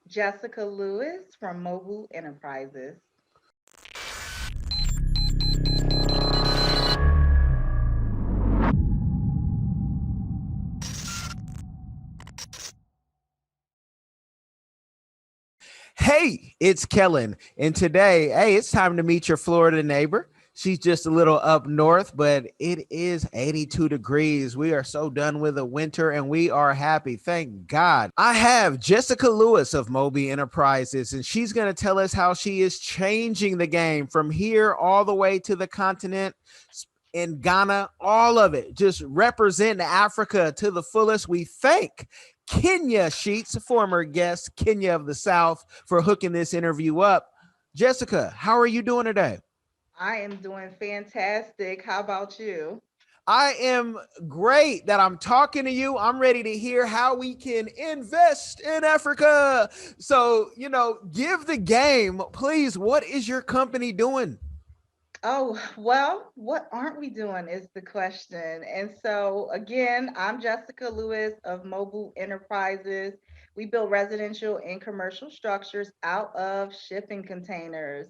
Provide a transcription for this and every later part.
Jessica Lewis from Mobile Enterprises. Hey, it's Kellen. And today, it's time to meet your Florida neighbor. She's just a little up north, but it is 82 degrees. We are so done with the winter and we are happy. Thank God. I have Jessica Lewis of Moby Enterprises, and she's going to tell us how she is changing the game from here all the way to the continent in Ghana, all of it, just representing Africa to the fullest. We thank Kenya Sheets, former guest, Kenya of the South, for hooking this interview up. Jessica, how are you doing today? I am doing fantastic. How about you? I am great that I'm talking to you. I'm ready to hear how we can invest in Africa. So, give the game, please. What is your company doing? Oh, well, what aren't we doing is the question. And so, again, I'm Jessica Lewis of Mobile Enterprises. We build residential and commercial structures out of shipping containers.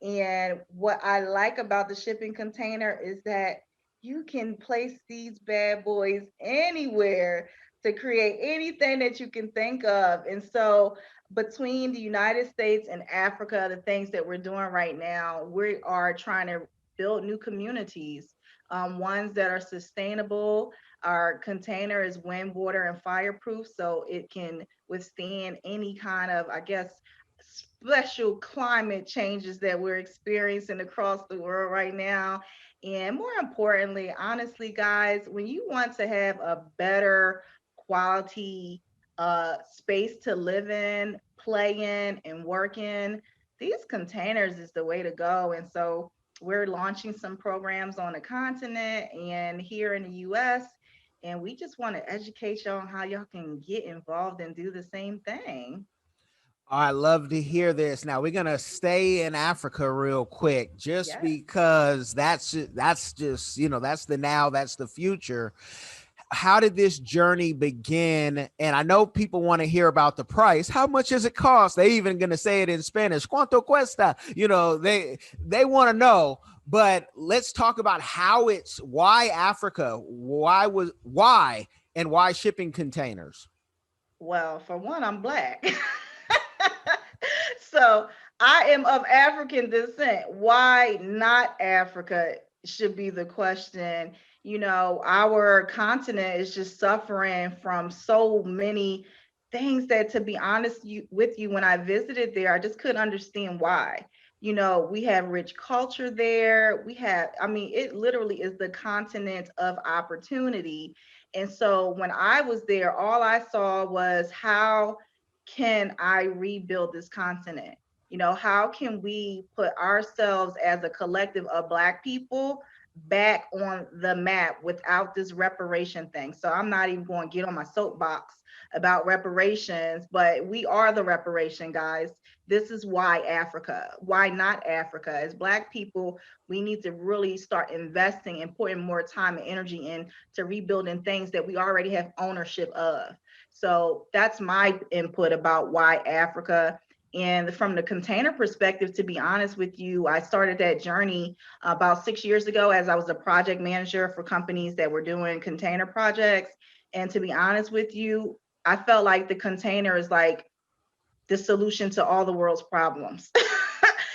And what I like about the shipping container is that you can place these bad boys anywhere to create anything that you can think of. And so, between the United States and Africa, the things that we're doing right now, we are trying to build new communities, ones that are sustainable. Our container is wind, water, and fireproof, so it can withstand any kind of, I guess, special climate changes that we're experiencing across the world right now. And more importantly, honestly, guys, when you want to have a better quality space to live in, play in, and work in, these containers is the way to go. And so we're launching some programs on the continent and here in the US. And we just want to educate y'all on how y'all can get involved and do the same thing. I love to hear this. Now we're gonna stay in Africa real quick, just Yes. because that's just that's the now, that's the future. How did this journey begin? And I know people want to hear about the price. How much does it cost? They even gonna say it in Spanish. ¿Cuánto cuesta? They want to know. But let's talk about why Africa, why and why shipping containers. Well, for one, I'm black. So I am of African descent. Why not Africa should be the question. Our continent is just suffering from so many things that, to be honest with you, when I visited there, I just couldn't understand why. We have rich culture there. I mean, it literally is the continent of opportunity. And so when I was there, all I saw was, how can I rebuild this continent? How can we put ourselves as a collective of Black people back on the map without this reparation thing? So I'm not even going to get on my soapbox about reparations, but we are the reparation, guys. This is why Africa. Why not Africa? As Black people, we need to really start investing and putting more time and energy in to rebuilding things that we already have ownership of. So that's my input about why Africa. And from the container perspective, to be honest with you, I started that journey about 6 years ago as I was a project manager for companies that were doing container projects. And to be honest with you, I felt like the container is like the solution to all the world's problems.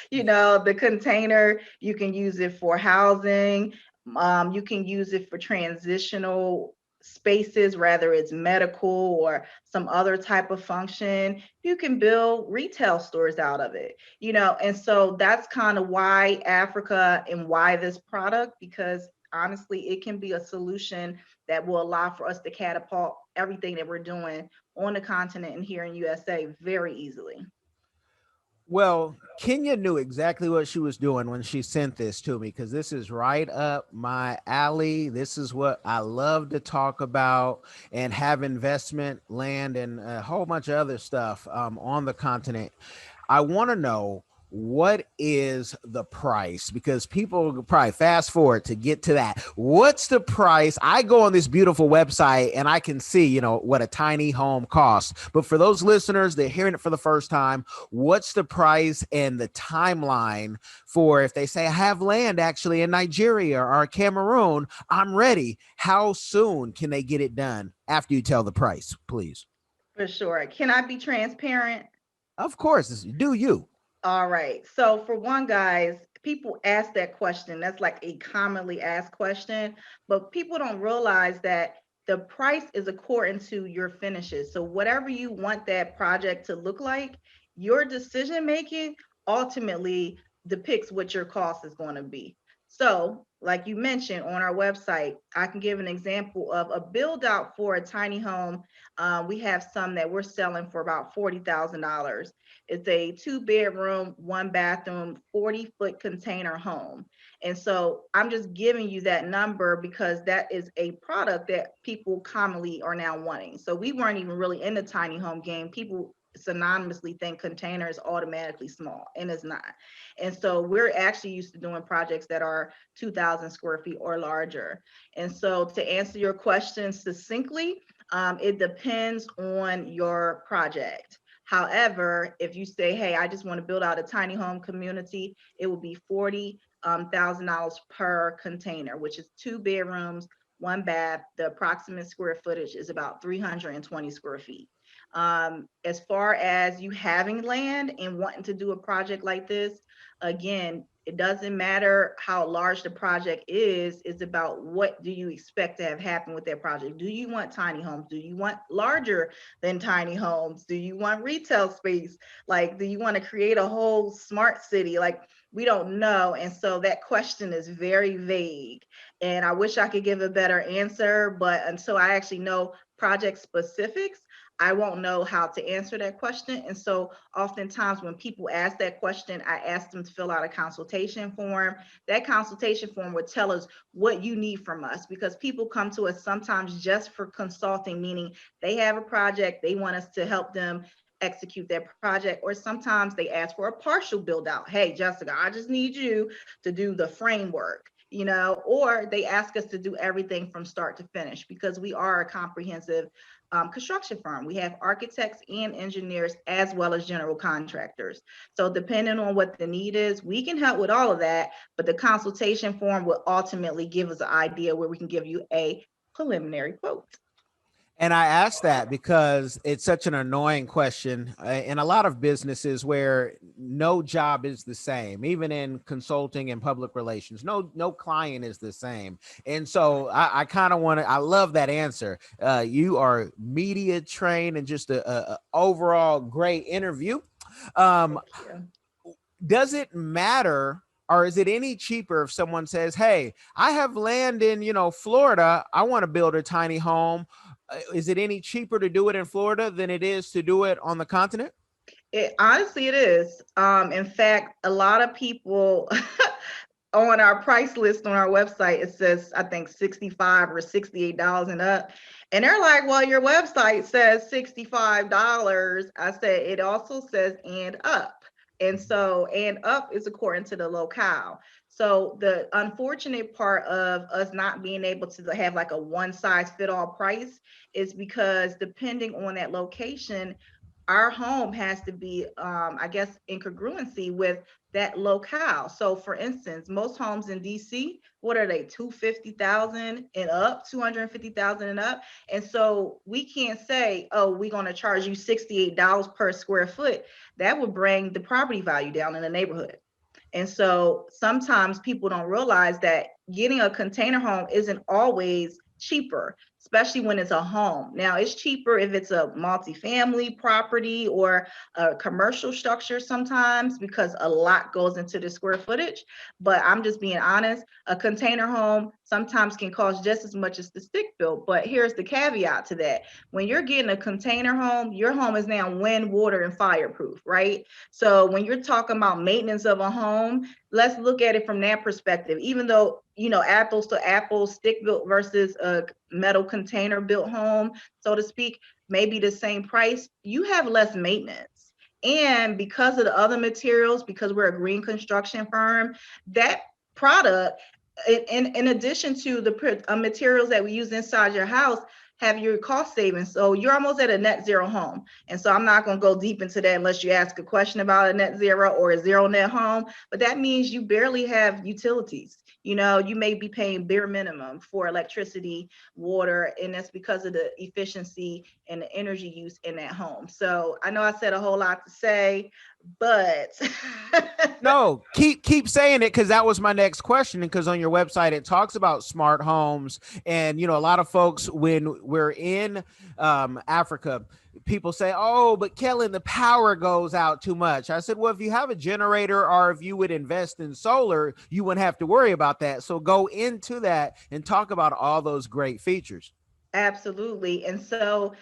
The container, you can use it for housing, you can use it for transitional spaces, whether it's medical or some other type of function. You can build retail stores out of it, and so that's kind of why Africa and why this product, because honestly, it can be a solution that will allow for us to catapult everything that we're doing on the continent and here in USA very easily. Well, Kenya knew exactly what she was doing when she sent this to me, because this is right up my alley. This is what I love to talk about and have investment land and a whole bunch of other stuff on the continent. I want to know, what is the price? Because people will probably fast forward to get to that. What's the price? I go on this beautiful website and I can see, what a tiny home costs. But for those listeners that are hearing it for the first time, what's the price and the timeline for if they say I have land actually in Nigeria or Cameroon, I'm ready. How soon can they get it done after you tell the price, please? For sure. Can I be transparent? Of course, do you. All right. So for one, guys, people ask that question. That's like a commonly asked question, but people don't realize that the price is according to your finishes. So whatever you want that project to look like, your decision making ultimately depicts what your cost is going to be. So, like you mentioned on our website, I can give an example of a build out for a tiny home. We have some that we're selling for about $40,000. It's a 2 bedroom, 1 bathroom, 40-foot container home. And so I'm just giving you that number because that is a product that people commonly are now wanting. So we weren't even really in the tiny home game. People synonymously think container is automatically small, and it's not. And so we're actually used to doing projects that are 2,000 square feet or larger. And so to answer your question succinctly, it depends on your project. However, if you say, hey, I just want to build out a tiny home community, it will be $40,000 per container, which is 2 bedrooms, 1 bath. The approximate square footage is about 320 square feet. As far as you having land and wanting to do a project like this, again, it doesn't matter how large the project is. It's about what do you expect to have happen with that project. Do you want tiny homes? Do you want larger than tiny homes? Do you want retail space? Like, do you want to create a whole smart city? Like, we don't know. And so that question is very vague. And I wish I could give a better answer, but until I actually know project specifics, I won't know how to answer that question. And so oftentimes when people ask that question, I ask them to fill out a consultation form. That consultation form would tell us what you need from us, because people come to us sometimes just for consulting, meaning they have a project, they want us to help them execute their project, or sometimes they ask for a partial build out. Hey, Jessica, I just need you to do the framework, or they ask us to do everything from start to finish, because we are a comprehensive construction firm. We have architects and engineers as well as general contractors. So depending on what the need is, we can help with all of that, but the consultation form will ultimately give us an idea where we can give you a preliminary quote. And I ask that because it's such an annoying question in a lot of businesses where no job is the same, even in consulting and public relations. No client is the same. And so I kind of want to, I love that answer. You are media trained and just a overall great interview. Does it matter, or is it any cheaper if someone says, hey, I have land in, Florida, I want to build a tiny home? Is it any cheaper to do it in Florida than it is to do it on the continent? Honestly, it is. In fact, a lot of people on our price list on our website, it says, I think $65 or $68 and up. And they're like, well, your website says $65. I said, it also says and up. And so, and up is according to the locale. So the unfortunate part of us not being able to have like a one size fit all price is because depending on that location, our home has to be, I guess, in congruency with that locale. So for instance, most homes in DC, what are they, 250,000 and up, 250,000 and up? And so we can't say, oh, we're going to charge you $68 per square foot. That would bring the property value down in the neighborhood. And so sometimes people don't realize that getting a container home isn't always cheaper, especially when it's a home. Now, it's cheaper if it's a multifamily property or a commercial structure sometimes, because a lot goes into the square footage. But I'm just being honest, a container home sometimes can cost just as much as the stick built. But here's the caveat to that. When you're getting a container home, your home is now wind, water, and fireproof, right? So when you're talking about maintenance of a home, let's look at it from that perspective. Even though, apples to apples, stick built versus a metal container built home, so to speak, maybe the same price, you have less maintenance. And because of the other materials, because we're a green construction firm, that product, in addition to the materials that we use inside your house, have your cost savings. So you're almost at a net zero home. And so I'm not going to go deep into that unless you ask a question about a net zero or a zero net home. But that means you barely have utilities. You know, you may be paying bare minimum for electricity, water, and that's because of the efficiency and the energy use in that home. So I know I said a whole lot to say, but No, keep saying it, because that was my next question. Because on your website it talks about smart homes, and a lot of folks, when we're in Africa, people say, "Oh, but Kellen, the power goes out too much." I said, "Well, if you have a generator, or if you would invest in solar, you wouldn't have to worry about that." So go into that and talk about all those great features. Absolutely. And so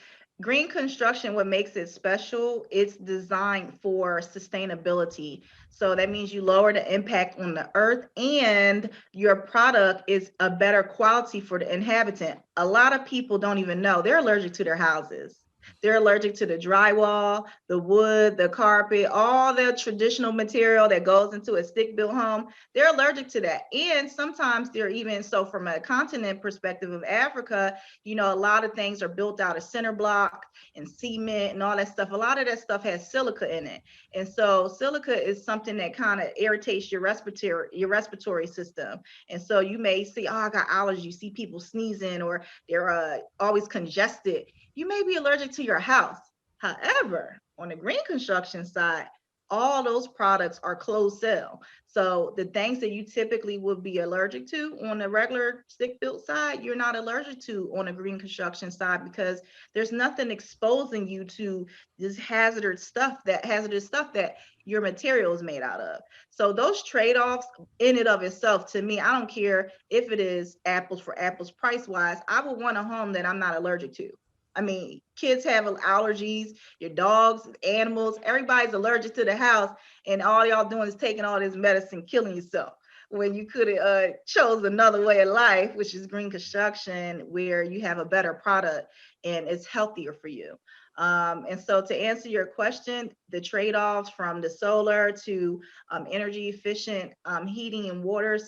green construction, what makes it special, it's designed for sustainability. So that means you lower the impact on the earth, and your product is a better quality for the inhabitant. A lot of people don't even know they're allergic to their houses. They're allergic to the drywall, the wood, the carpet, all the traditional material that goes into a stick built home. They're allergic to that. And sometimes they're even, so from a continent perspective of Africa, a lot of things are built out of cinder block and cement and all that stuff. A lot of that stuff has silica in it. And so silica is something that kind of irritates your respiratory system. And so you may see, oh, I got allergies. You see people sneezing, or they're always congested. You may be allergic to your house. However, on the green construction side, all those products are closed cell. So the things that you typically would be allergic to on the regular stick built side, you're not allergic to on a green construction side, because there's nothing exposing you to this hazardous stuff that your material is made out of. So those trade-offs in and of itself, to me, I don't care if it is apples for apples price wise. I would want a home that I'm not allergic to. I mean, kids have allergies, your dogs, animals, everybody's allergic to the house, and all y'all doing is taking all this medicine, killing yourself. When you could have chose another way of life, which is green construction, where you have a better product and it's healthier for you. And so, to answer your question, the trade-offs from the solar to energy efficient heating and water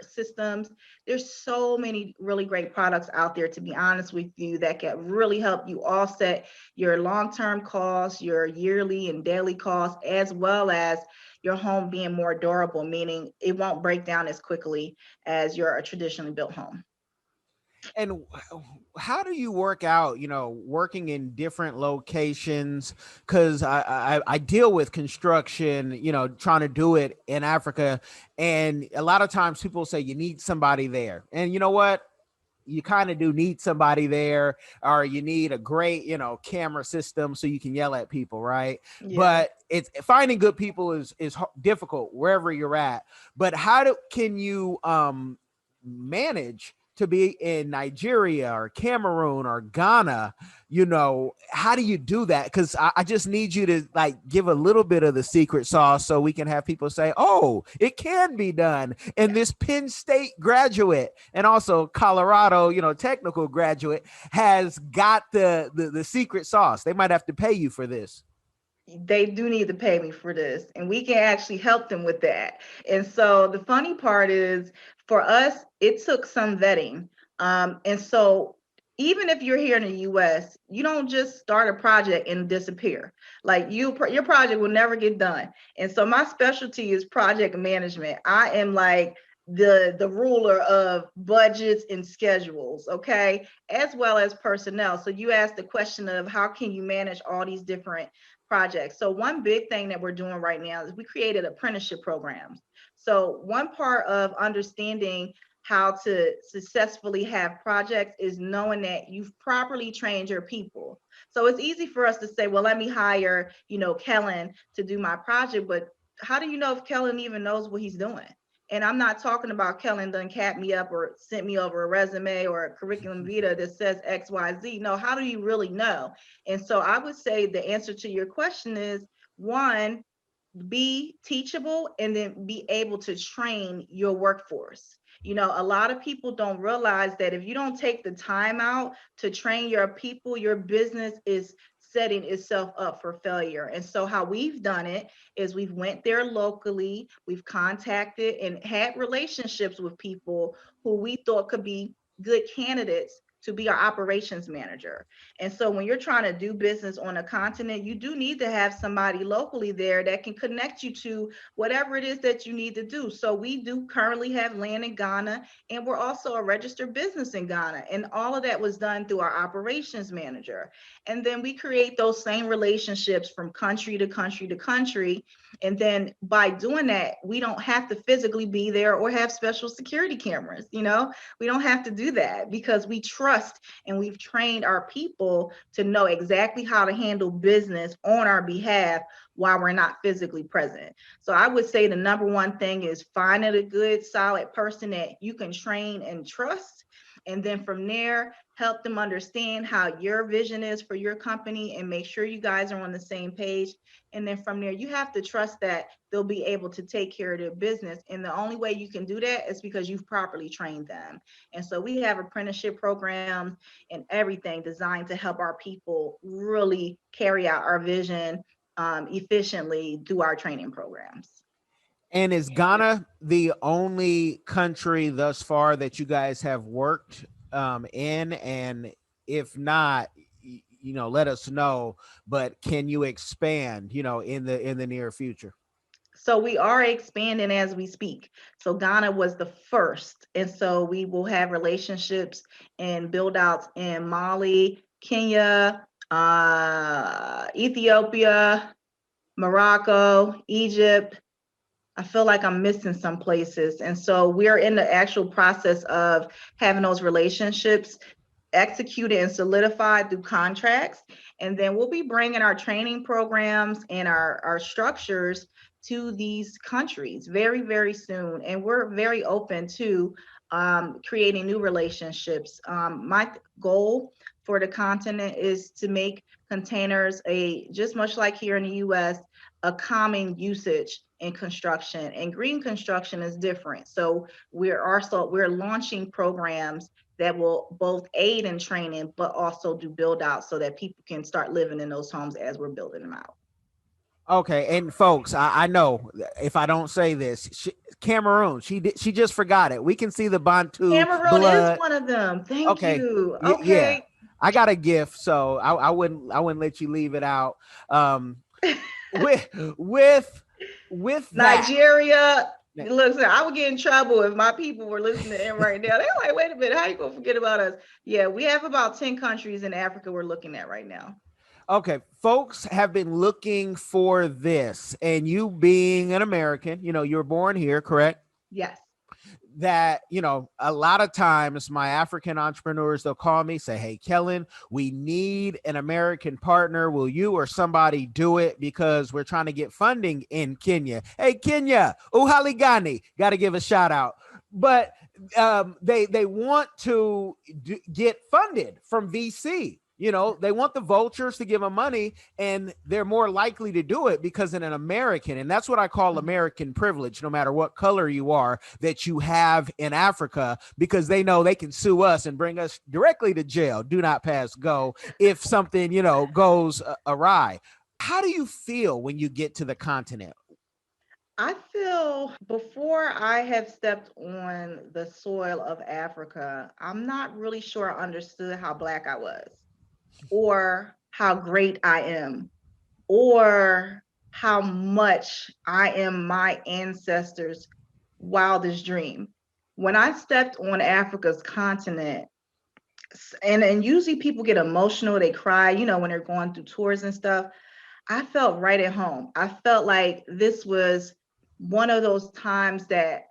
systems, there's so many really great products out there, to be honest with you, that can really help you offset your long-term costs, your yearly and daily costs, as well as your home being more durable, meaning it won't break down as quickly as your traditionally built home. And how do you work out, working in different locations? Because I deal with construction, trying to do it in Africa. And a lot of times people say you need somebody there. And you know what? You kind of do need somebody there, or you need a great, camera system so you can yell at people, right? Yeah. But it's finding good people is difficult wherever you're at. But can you manage to be in Nigeria or Cameroon or Ghana? How do you do that? Because I just need you to give a little bit of the secret sauce so we can have people say, "Oh, it can be done." And this Penn State graduate and also Colorado, technical graduate has got the secret sauce. They might have to pay you for this. They do need to pay me for this, and we can actually help them with that. And so the funny part is, for us, it took some vetting. And so even if you're here in the US, you don't just start a project and disappear. Like your project will never get done. And so my specialty is project management. I am like the ruler of budgets and schedules, okay, as well as personnel. So you asked the question of how can you manage all these different projects. So one big thing that we're doing right now is we created apprenticeship programs. So one part of understanding how to successfully have projects is knowing that you've properly trained your people. So it's easy for us to say, well, let me hire, Kellen to do my project, but how do you know if Kellen even knows what he's doing? And I'm not talking about Kellen done capped me up or sent me over a resume or a curriculum vitae that says XYZ. No, how do you really know? And so I would say the answer to your question is, one, be teachable, and then be able to train your workforce. A lot of people don't realize that if you don't take the time out to train your people, your business is setting itself up for failure. And so how we've done it is we've went there locally, we've contacted and had relationships with people who we thought could be good candidates to be our operations manager. And so when you're trying to do business on a continent, you do need to have somebody locally there that can connect you to whatever it is that you need to do. So we do currently have land in Ghana, and we're also a registered business in Ghana. And all of that was done through our operations manager. And then we create those same relationships from country to country to country. And then by doing that, we don't have to physically be there or have special security cameras. We don't have to do that because we trust and we've trained our people to know exactly how to handle business on our behalf while we're not physically present. So I would say the number one thing is finding a good, solid person that you can train and trust. And then from there, help them understand how your vision is for your company and make sure you guys are on the same page. And then from there, you have to trust that they'll be able to take care of their business. And the only way you can do that is because you've properly trained them. And so we have apprenticeship programs and everything designed to help our people really carry out our vision efficiently through our training programs. And is Ghana the only country thus far that you guys have worked in? And if not, let us know. But can you expand, in the near future? So we are expanding as we speak. So Ghana was the first. And so we will have relationships and build outs in Mali, Kenya, Ethiopia, Morocco, Egypt. I feel like I'm missing some places. And so we're in the actual process of having those relationships executed and solidified through contracts. And then we'll be bringing our training programs and our structures to these countries very, very soon. And we're very open to creating new relationships. My goal for the continent is to make containers just much like here in the US, a common usage in construction, and green construction is different. So we're launching programs that will both aid in training, but also do build out so that people can start living in those homes as we're building them out. Okay, and folks, I know if I don't say this, Cameroon, she just forgot it. We can see the Bantu Cameroon is blood. one of them. Thank Okay, you. yeah, Okay. I got a gift, so I wouldn't let you leave it out. With with that. Nigeria. Look, sir, I would get in trouble if my people were listening in right now. They're like, wait a minute, how you gonna forget about us? Yeah, we have about 10 countries in Africa we're looking at right now. Okay, folks have been looking for this, and you being an American, you were born here, correct? Yes. That, a lot of times my African entrepreneurs, they'll call me, say, hey, Kellen, we need an American partner. Will you or somebody do it? Because we're trying to get funding in Kenya. Hey, Kenya, Uhaligani, got to give a shout out. But they want to get funded from VC. They want the vultures to give them money, and they're more likely to do it because in an American, and that's what I call American privilege, no matter what color you are, that you have in Africa, because they know they can sue us and bring us directly to jail. Do not pass go if something, goes awry. How do you feel when you get to the continent? I feel before I have stepped on the soil of Africa, I'm not really sure I understood how Black I was, or how great I am, or how much I am my ancestors' wildest dream. When I stepped on Africa's continent, and usually people get emotional, they cry, when they're going through tours and stuff. I felt right at home. I felt like this was one of those times that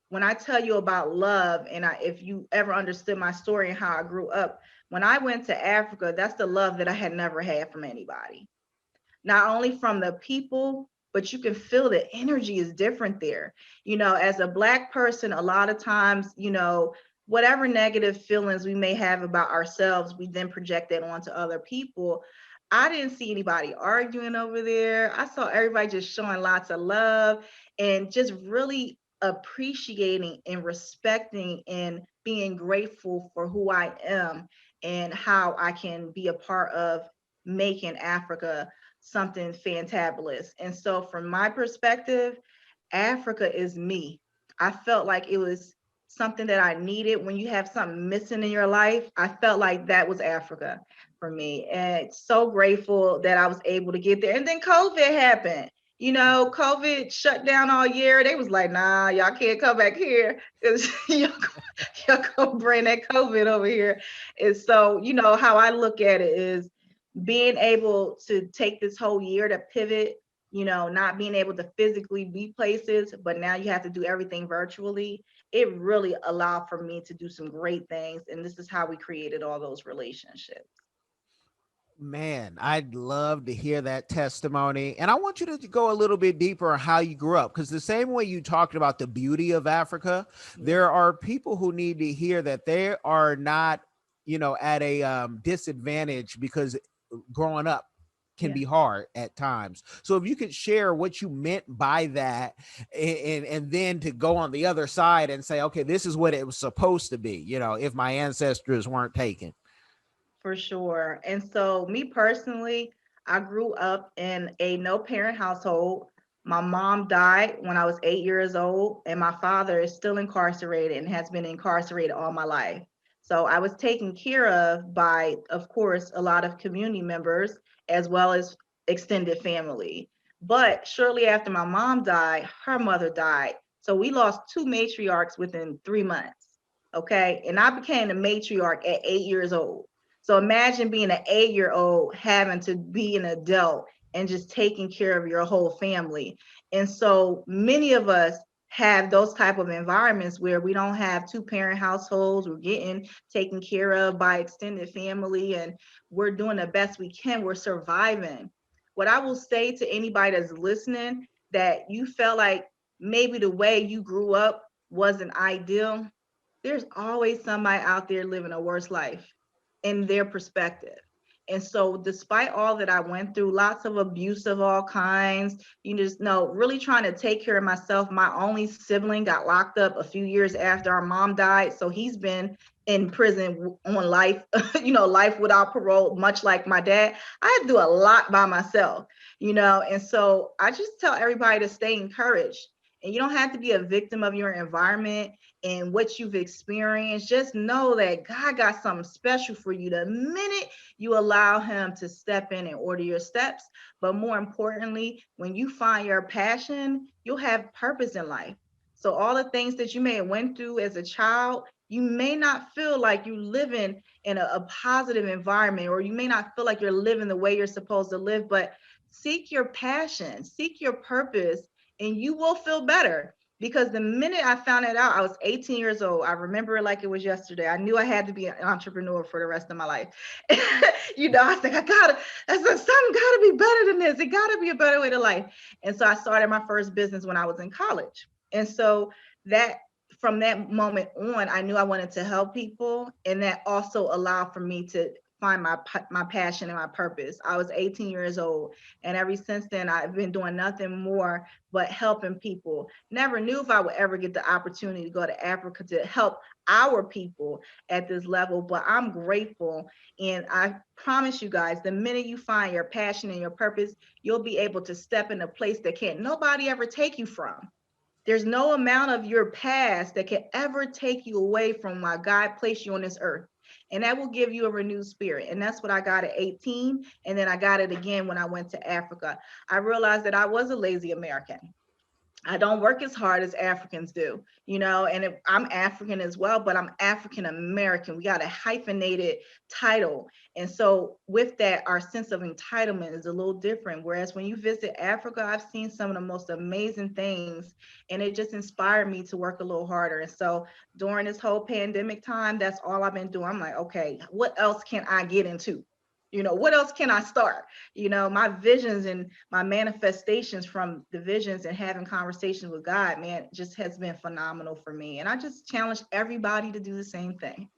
when I tell you about love, and if you ever understood my story and how I grew up, when I went to Africa, that's the love that I had never had from anybody. Not only from the people, but you can feel the energy is different there. As a Black person, a lot of times, whatever negative feelings we may have about ourselves, we then project that onto other people. I didn't see anybody arguing over there. I saw everybody just showing lots of love and just really appreciating and respecting and being grateful for who I am and how I can be a part of making Africa something fantabulous. And so from my perspective, Africa is me. I felt like it was something that I needed. When you have something missing in your life, I felt like that was Africa for me. And so grateful that I was able to get there. And then COVID happened. COVID shut down all year. They was like, nah, y'all can't come back here because y'all gonna bring that COVID over here. And so, how I look at it is being able to take this whole year to pivot, not being able to physically be places, but now you have to do everything virtually. It really allowed for me to do some great things. And this is how we created all those relationships. Man, I'd love to hear that testimony. And I want you to go a little bit deeper on how you grew up, because the same way you talked about the beauty of Africa, there are people who need to hear that they are not, at a disadvantage, because growing up can be hard at times. So if you could share what you meant by that, and then to go on the other side and say, okay, this is what it was supposed to be, if my ancestors weren't taken. For sure. And so, me personally, I grew up in a no parent household. My mom died when I was 8 years old, and my father is still incarcerated and has been incarcerated all my life. So, I was taken care of by, of course, a lot of community members as well as extended family. But shortly after my mom died, her mother died. So, we lost two matriarchs within 3 months. Okay. And I became the matriarch at 8 years old. So imagine being an 8 year old having to be an adult and just taking care of your whole family. And so many of us have those type of environments where we don't have two parent households. We're getting taken care of by extended family, and we're doing the best we can. We're surviving. What I will say to anybody that's listening, that you felt like maybe the way you grew up wasn't ideal, there's always somebody out there living a worse life in their perspective. And so, despite all that I went through, lots of abuse of all kinds, you just know, really trying to take care of myself. My only sibling got locked up a few years after our mom died. So, he's been in prison on life, life without parole, much like my dad. I had to do a lot by myself, and so I just tell everybody to stay encouraged. And you don't have to be a victim of your environment and what you've experienced. Just know that God got something special for you the minute you allow him to step in and order your steps. But more importantly, when you find your passion, you'll have purpose in life. So all the things that you may have went through as a child, you may not feel like you're living in a positive environment, or you may not feel like you're living the way you're supposed to live, but seek your passion, seek your purpose, and you will feel better. Because the minute I found it out, I was 18 years old. I remember it like it was yesterday. I knew I had to be an entrepreneur for the rest of my life. I was like, I said, something gotta be better than this. It gotta be a better way to life. And so I started my first business when I was in college. And so that from that moment on, I knew I wanted to help people. And that also allowed for me to find my passion and my purpose. I was 18 years old, and ever since then I've been doing nothing more but helping people. Never knew if I would ever get the opportunity to go to Africa to help our people at this level, but I'm grateful. And I promise you guys, the minute you find your passion and your purpose, you'll be able to step in a place that can't nobody ever take you from. There's no amount of your past that can ever take you away from why God placed you on this earth. And that will give you a renewed spirit. And that's what I got at 18. And then I got it again when I went to Africa. I realized that I was a lazy American. I don't work as hard as Africans do, and I'm African as well, but I'm African American. We got a hyphenated title. And so with that, our sense of entitlement is a little different. Whereas when you visit Africa, I've seen some of the most amazing things, and it just inspired me to work a little harder. And so during this whole pandemic time, that's all I've been doing. I'm like, okay, what else can I get into? What else can I start? My visions and my manifestations from the visions and having conversations with God, man, just has been phenomenal for me. And I just challenge everybody to do the same thing.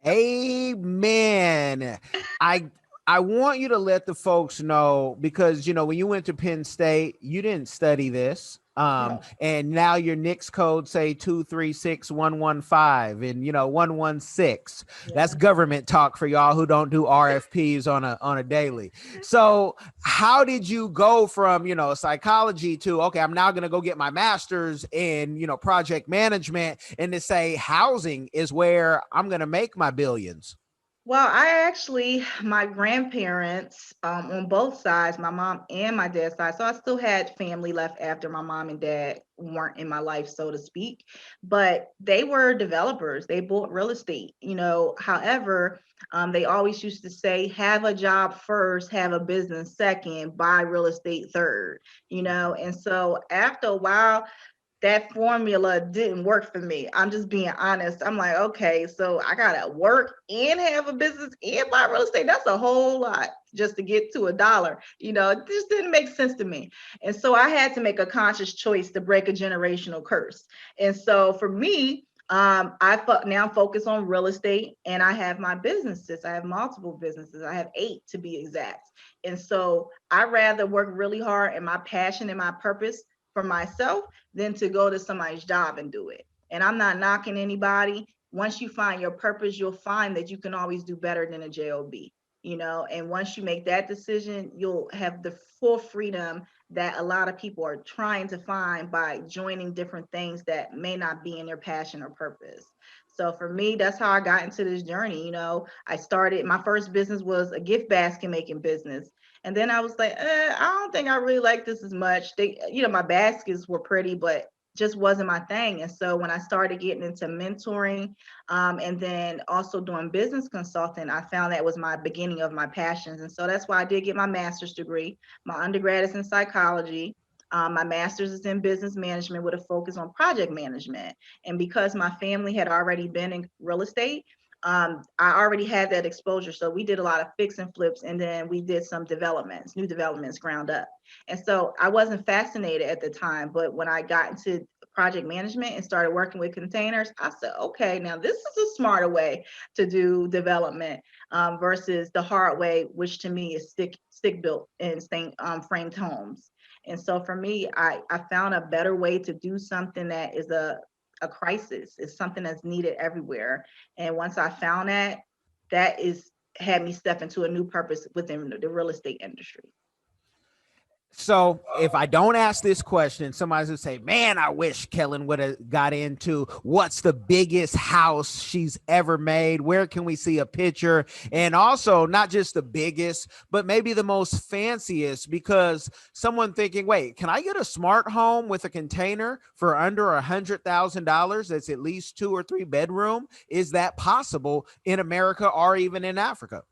Amen. I want you to let the folks know, because, when you went to Penn State, you didn't study this. Yeah. And now your Nix code say 236-115 and 116. That's Yeah. government talk for y'all who don't do RFPs on a daily. So how did you go from psychology to, okay, I'm now going to go get my master's in project management, and to say housing is where I'm going to make my billions? Well, I actually, my grandparents on both sides, my mom and my dad's side, so I still had family left after my mom and dad weren't in my life, so to speak. But they were developers. They bought real estate. However, they always used to say, have a job first, have a business second, buy real estate third. And so after a while, that formula didn't work for me. I'm just being honest. I'm like, okay, so I gotta work and have a business and buy real estate. That's a whole lot just to get to a dollar. It just didn't make sense to me. And so I had to make a conscious choice to break a generational curse. And so for me, now focus on real estate, and I have my businesses. I have multiple businesses. I have 8 to be exact. And so I rather work really hard and my passion and my purpose for myself than to go to somebody's job and do it. And I'm not knocking anybody. Once you find your purpose, you'll find that you can always do better than a job. And once you make that decision, you'll have the full freedom that a lot of people are trying to find by joining different things that may not be in their passion or purpose. So for me, that's how I got into this journey. I started, my first business was a gift basket making business. And then I was like, I don't think I really like this as much. My baskets were pretty, but just wasn't my thing. And so when I started getting into mentoring, and then also doing business consulting, I found that was my beginning of my passions. And so that's why I did get my master's degree. My undergrad is in psychology. My master's is in business management with a focus on project management. And because my family had already been in real estate, I already had that exposure. So we did a lot of fix and flips, and then we did some new developments ground up. And so I wasn't fascinated at the time, but when I got into project management and started working with containers, I said, okay, now this is a smarter way to do development, versus the hard way, which to me is stick built and framed homes. And so for me, I found a better way to do something that is a crisis. It's something that's needed everywhere. And once I found that is had me step into a new purpose within the real estate industry. So if I don't ask this question, somebody's gonna say, man, I wish Kellen would have got into what's the biggest house she's ever made. Where can we see a picture? And also not just the biggest, but maybe the most fanciest, because someone thinking, wait, can I get a smart home with a container for under $100,000 that's at least 2 or 3 bedroom? Is that possible in America or even in Africa?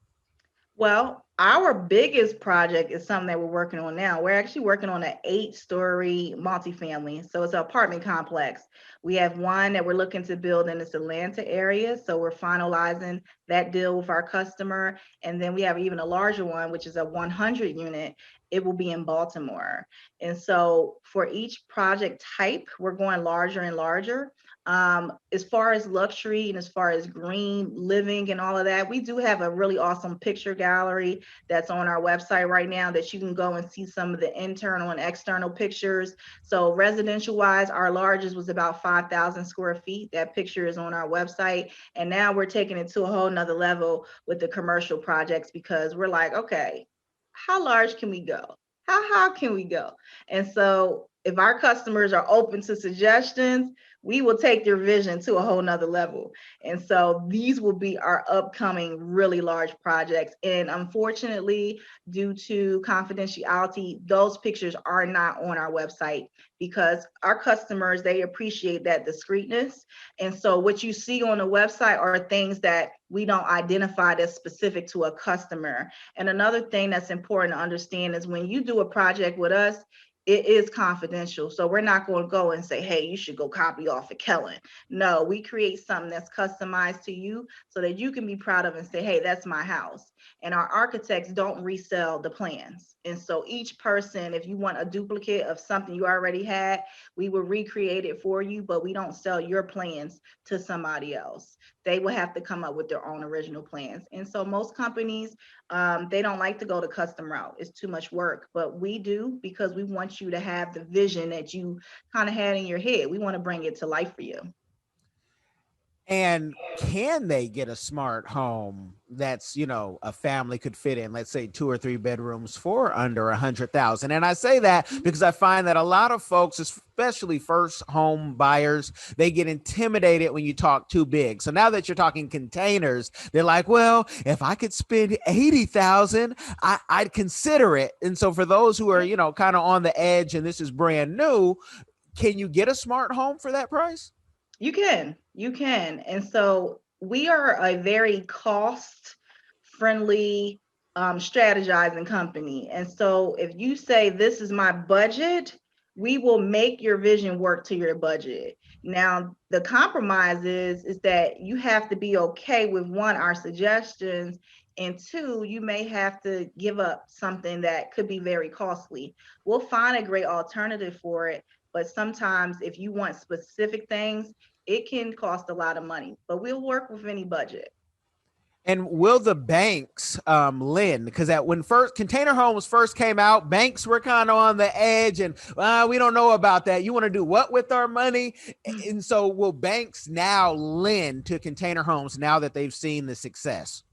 Well, our biggest project is something that we're working on now. We're actually working on an 8-story multifamily. So it's an apartment complex. We have one that we're looking to build in this Atlanta area. So we're finalizing that deal with our customer. And then we have even a larger one, which is a 100 unit. It will be in Baltimore. And so for each project type, we're going larger and larger. As far as luxury and as far as green living and all of that, we do have a really awesome picture gallery that's on our website right now that you can go and see some of the internal and external pictures. So residential wise, our largest was about 5,000 square feet. That picture is on our website. And now we're taking it to a whole nother level with the commercial projects, because we're like, okay, how large can we go? How can we go? And so if our customers are open to suggestions, we will take their vision to a whole nother level. And so these will be our upcoming really large projects. And unfortunately, due to confidentiality, those pictures are not on our website, because our customers, they appreciate that discreetness. And so what you see on the website are things that we don't identify as specific to a customer. And another thing that's important to understand is when you do a project with us, it is confidential. So we're not going to go and say, hey, you should go copy off of Kellen. No, we create something that's customized to you so that you can be proud of and say, hey, that's my house. and our architects don't resell the plans. And so each person, if you want a duplicate of something you already had, we will recreate it for you, but we don't sell your plans to somebody else. They will have to come up with their own original plans. And so most companies, they don't like to go the custom route. It's too much work, but we do, because we want you to have the vision that you kind of had in your head. We want to bring it to life for you. And can they get a smart home that's, a family could fit in, let's say 2 or 3 bedrooms for under 100,000? And I say that because I find that a lot of folks, especially first home buyers, they get intimidated when you talk too big. So now that you're talking containers, they're like, well, if I could spend 80,000, I'd consider it. And so for those who are, kind of on the edge and this is brand new, can you get a smart home for that price? You can. And so we are a very cost friendly strategizing company. And so if you say, this is my budget, we will make your vision work to your budget. Now, the compromise is that you have to be okay with, one, our suggestions, and two, you may have to give up something that could be very costly. We'll find a great alternative for it. But sometimes if you want specific things, it can cost a lot of money, but we'll work with any budget. And will the banks lend? Because when first container homes first came out, banks were kind of on the edge, and we don't know about that. You want to do what with our money? And so, will banks now lend to container homes now that they've seen the success?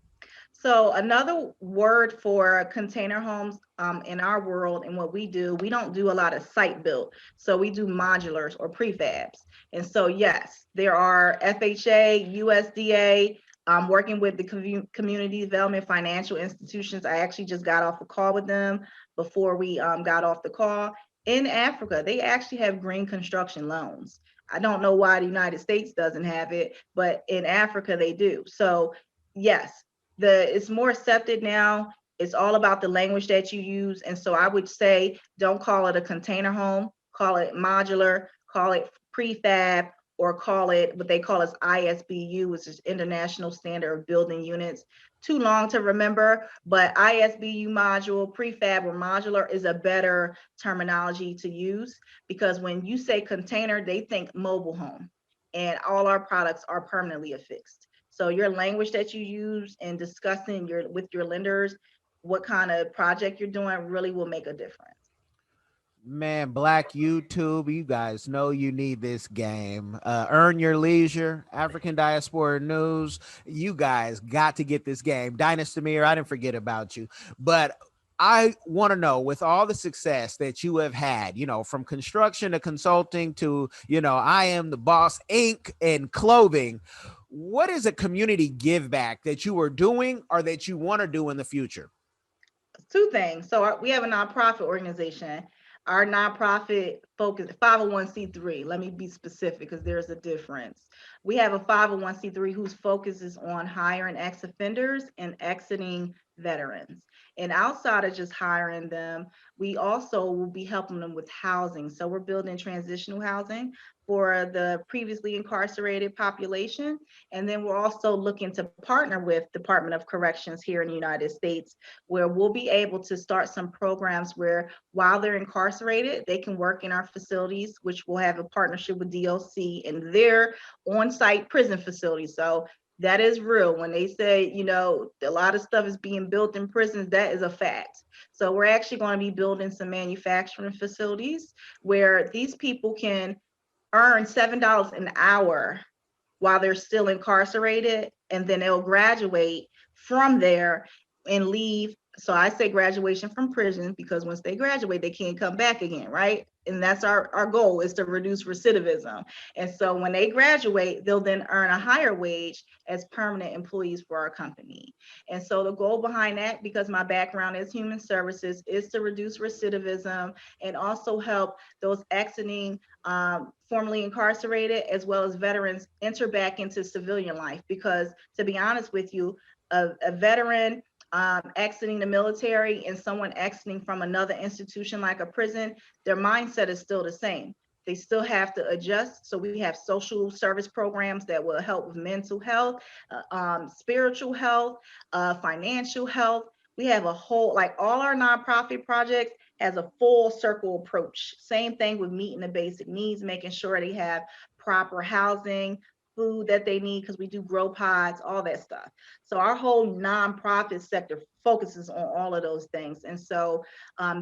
So another word for container homes in our world and what we do, we don't do a lot of site built. So we do modulars or prefabs. And so, yes, there are FHA, USDA, working with the community development financial institutions. I actually just got off a call with them before we got off the call. In Africa, they actually have green construction loans. I don't know why the United States doesn't have it, but in Africa they do. So yes, it's more accepted now. It's all about the language that you use. And so I would say, don't call it a container home, call it modular, call it prefab, or call it what they call as ISBU, which is International Standard of Building Units. Too long to remember, but ISBU module, prefab, or modular is a better terminology to use, because when you say container, they think mobile home, and all our products are permanently affixed. So your language that you use in discussing with your lenders, what kind of project you're doing, really will make a difference. Man, Black YouTube, you guys know you need this game. Earn Your Leisure, African Diaspora News. You guys got to get this game. Dynasty Mir, I didn't forget about you. But I want to know, with all the success that you have had, from construction to consulting to, I Am the Boss Inc. and clothing, what is a community give back that you are doing or that you want to do in the future? Two things. So we have a nonprofit organization. Our nonprofit focus 501c3. Let me be specific because there's a difference. We have a 501c3 whose focus is on hiring ex-offenders and exiting veterans. And outside of just hiring them, we also will be helping them with housing. So we're building transitional housing for the previously incarcerated population. And then we're also looking to partner with Department of Corrections here in the United States, where we'll be able to start some programs where while they're incarcerated, they can work in our facilities, which will have a partnership with DLC and their on-site prison facilities. So that is real. When they say, a lot of stuff is being built in prisons, that is a fact. So we're actually going to be building some manufacturing facilities where these people can earn $7 an hour while they're still incarcerated, and then they'll graduate from there and leave. So I say graduation from prison because once they graduate, they can't come back again, right? And that's our goal, is to reduce recidivism. And so when they graduate, they'll then earn a higher wage as permanent employees for our company. And so the goal behind that, because my background is human services, is to reduce recidivism and also help those exiting formerly incarcerated as well as veterans enter back into civilian life. Because to be honest with you, a veteran exiting the military and someone exiting from another institution like a prison, their mindset is still the same. They still have to adjust. So we have social service programs that will help with mental health, spiritual health, financial health. We have a whole, like all our nonprofit projects has a full circle approach. Same thing with meeting the basic needs, making sure they have proper housing, food that they need, because we do grow pods, all that stuff. So our whole nonprofit sector focuses on all of those things. And so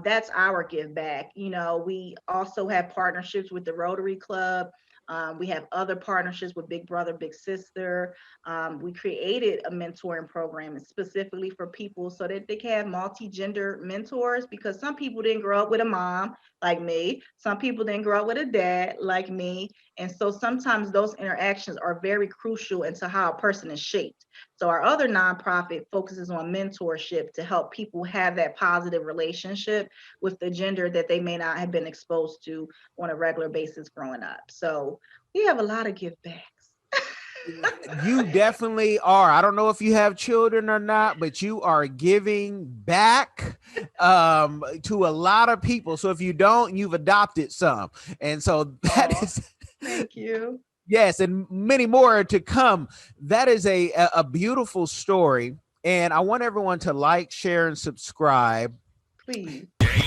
that's our give back. You know, we also have partnerships with the Rotary Club. We have other partnerships with Big Brother, Big Sister. We created a mentoring program specifically for people so that they can have multi-gender mentors, because some people didn't grow up with a mom like me. Some people didn't grow up with a dad like me. And so sometimes those interactions are very crucial into how a person is shaped. So our other nonprofit focuses on mentorship to help people have that positive relationship with the gender that they may not have been exposed to on a regular basis growing up. So we have a lot of give backs. You definitely are. I don't know if you have children or not, but you are giving back to a lot of people. So if you don't, you've adopted some. And so that is thank you. Yes, and many more to come. That is a beautiful story. And I want everyone to like, share, and subscribe. Please. Game